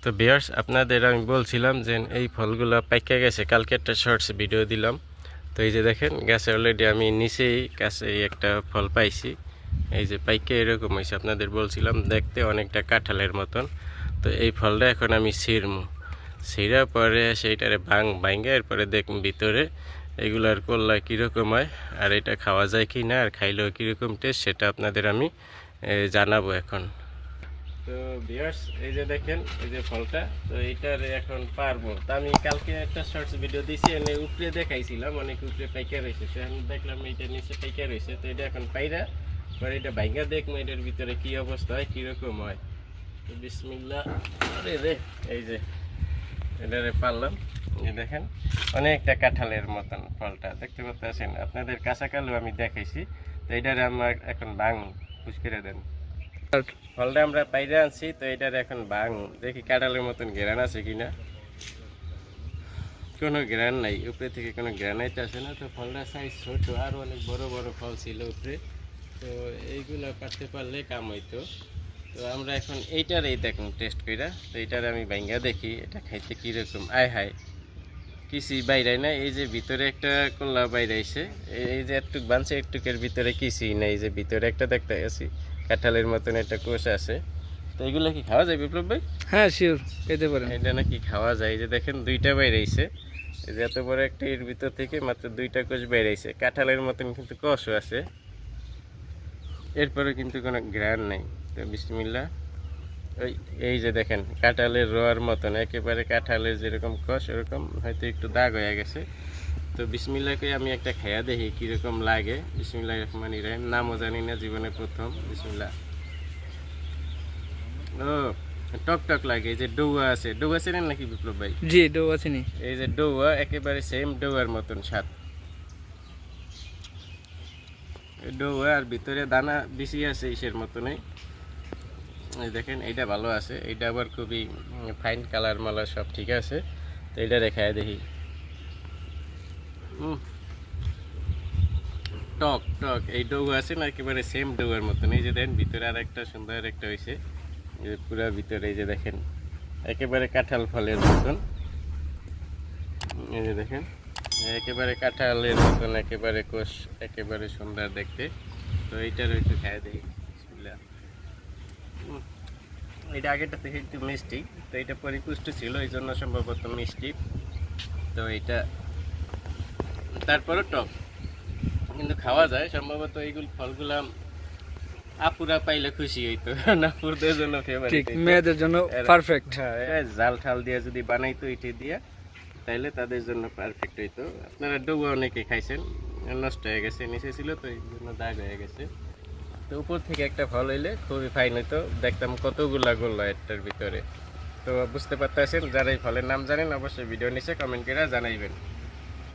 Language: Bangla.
তো ভিউয়ার্স, আপনাদের আমি বলছিলাম যে এই ফলগুলো পাইকা গেছে, কালকে একটা শর্টস ভিডিও দিলাম। তো এই যে দেখেন গাছে অলরেডি আমি নিচেই গাছে একটা ফল পাইছি। এই যে পাইকা এরকম হয়েছে, আপনাদের বলছিলাম দেখতে অনেকটা কাঁঠালের মতন। তো এই ফলটা এখন আমি ছিঁড়মু, ছিঁড়ার পরে সেইটারে ভাঙ্গে এরপরে দেখুন ভিতরে এগুলার করলা কীরকম হয়, আর এটা খাওয়া যায় কি না, আর খাইলেও কীরকম টেস্ট সেটা আপনাদের আমি জানাবো এখন। তো ভিউয়ার্স, এই যে দেখেন এই যে ফলটা, তো এইটার এখন পারবো। তো আমি কালকে একটা শর্টস ভিডিও দিয়েছি, এনে উপরে দেখাইছিলাম অনেক উপরে পাইকা রয়েছে। তো এখন দেখলাম এইটা নিচে পাইকা রয়েছে। তো এটা এখন পাইরা পরে এটা ভাইঙ্গা দেখবো এটার ভিতরে কি অবস্থা হয়, কীরকম হয়। তো বিসমিল্লাহ। আরে রে, এই যে এটারে পারলাম। এই দেখেন অনেকটা কাঁঠালের মতন ফলটা দেখতে পাচ্ছেন। আপনাদের কাঁচাকালও আমি দেখাইছি। তো এটারে আমার এখন পুষ করে দেন। ফলটা আমরা পাইরে আনছি, তো এটার এখন দেখি কাঁঠালের মতন ঘেরান আছে কিনা। কোনো ঘেরান নাই, উপরে থেকে কোনো ঘেরানাইতে আসে না। তো ফলটা সাইজ ছোট, আর অনেক বড় বড় ফল ছিল উপরে। তো এইগুলো কাটতে পারলে কাম হইতো। তো আমরা এখন এইটারই দেখুন টেস্ট কইরা। তো এইটার আমি ভাঙ্গা দেখি এটা খাইতে কীরকম। আয় হায়, কিছুই বাইরাই না। এই যে ভিতরে একটা কল্লা বাইরাইছে, এই যে একটুক বানছে, একটুকের ভিতরে কিছুই নাই। এই যে ভিতরে একটা দেখতে গেছি কাঁঠালের মতন একটা কোষ আছে। তো এগুলো কি খাওয়া যায় বিপ্লব ভাই? হ্যাঁ শিওর, খেতে পারেন। এটা নাকি খাওয়া যায়। এই যে দেখেন দুইটা বাইরাইছে, এই যে এত বড় একটা এর ভিতর থেকে মাত্র দুইটা কোষ বাইরাইছে। কাঁঠালের মতন কিন্তু কোষও আছে, এরপরে কিন্তু কোনো ঘ্রাণ নাই। তো বিসমিল্লাহ। এই যে দেখেন কাঁঠালের রোয়ার মতন, একেবারে কাঁঠালের যেরকম কষ ওরকম, হয়তো একটু দাগ হয়ে গেছে। তো বিসমিল্লাহকে আমি একটা খাইয়া দেখি কীরকম লাগে। বিসমিল্লাহির রহমানির রহিম, নামও জানি না, জীবনে প্রথম। বিসমিল্লাহ। ও টক টক লাগে। এই যে ডৌয়া আছে, ডৌয়া চেনেন নাকি বিপ্লব ভাই? জি, ডো আছে নি। এই যে ডৌয়া একেবারে সেম ডৌয়ার মতন স্বাদ। ডৌয়া আর ভিতরে দানা বেশি আছে ইসের মতনই। এই দেখেন এইটা ভালো আছে, এইটা আবার খুবই ফাইন কালার মালার সব ঠিক আছে। তো এইটা রেখায় দেখি। টক টক এই ডৌয়া আছে না, একেবারে সেম ডৌয়ার মতন। এই যে দেখেন ভিতরে আর একটা সুন্দর একটা হয়েছে, পুরা ভিতরে এই যে দেখেন একেবারে কাঁঠাল ফলের মতন। এই যে দেখেন একেবারে কাঁঠালের মতন, একেবারে কোষ, একেবারে সুন্দর দেখতে। তো এইটার একটু খায় দেখি। এটা আগেটা থেকে একটু মিষ্টি, তো এটা পরিপুষ্ট ছিল এই জন্য সম্ভবত মিষ্টি। তো এটা তারপরও টক, কিন্তু খাওয়া যায় সম্ভবত। এইগুলো ফলগুলা আপুরা পাইলে খুশি হইতো, আপুরদের জন্য ফেভারিট, মেয়েদের জন্য পারফেক্ট। হ্যাঁ, জাল ঠাল দিয়ে যদি বানাইতো এটি দিয়া, তাইলে তাদের জন্য পারফেক্ট হইতো। আপনারা ডুবো অনেকে খাইছেন, নষ্ট হয়ে গেছে, নিচে ছিল তো এই জন্য দাগ হয়ে গেছে। তো উপর থেকে একটা ফল হইলে খুবই ফাইন হইতো, দেখতাম কতগুলা গোল্লা একটার ভিতরে। তো বুঝতে পারতেছেন, যারা এই ফলের নাম জানেন অবশ্যই ভিডিও নিচে কমেন্ট করে জানাইবেন।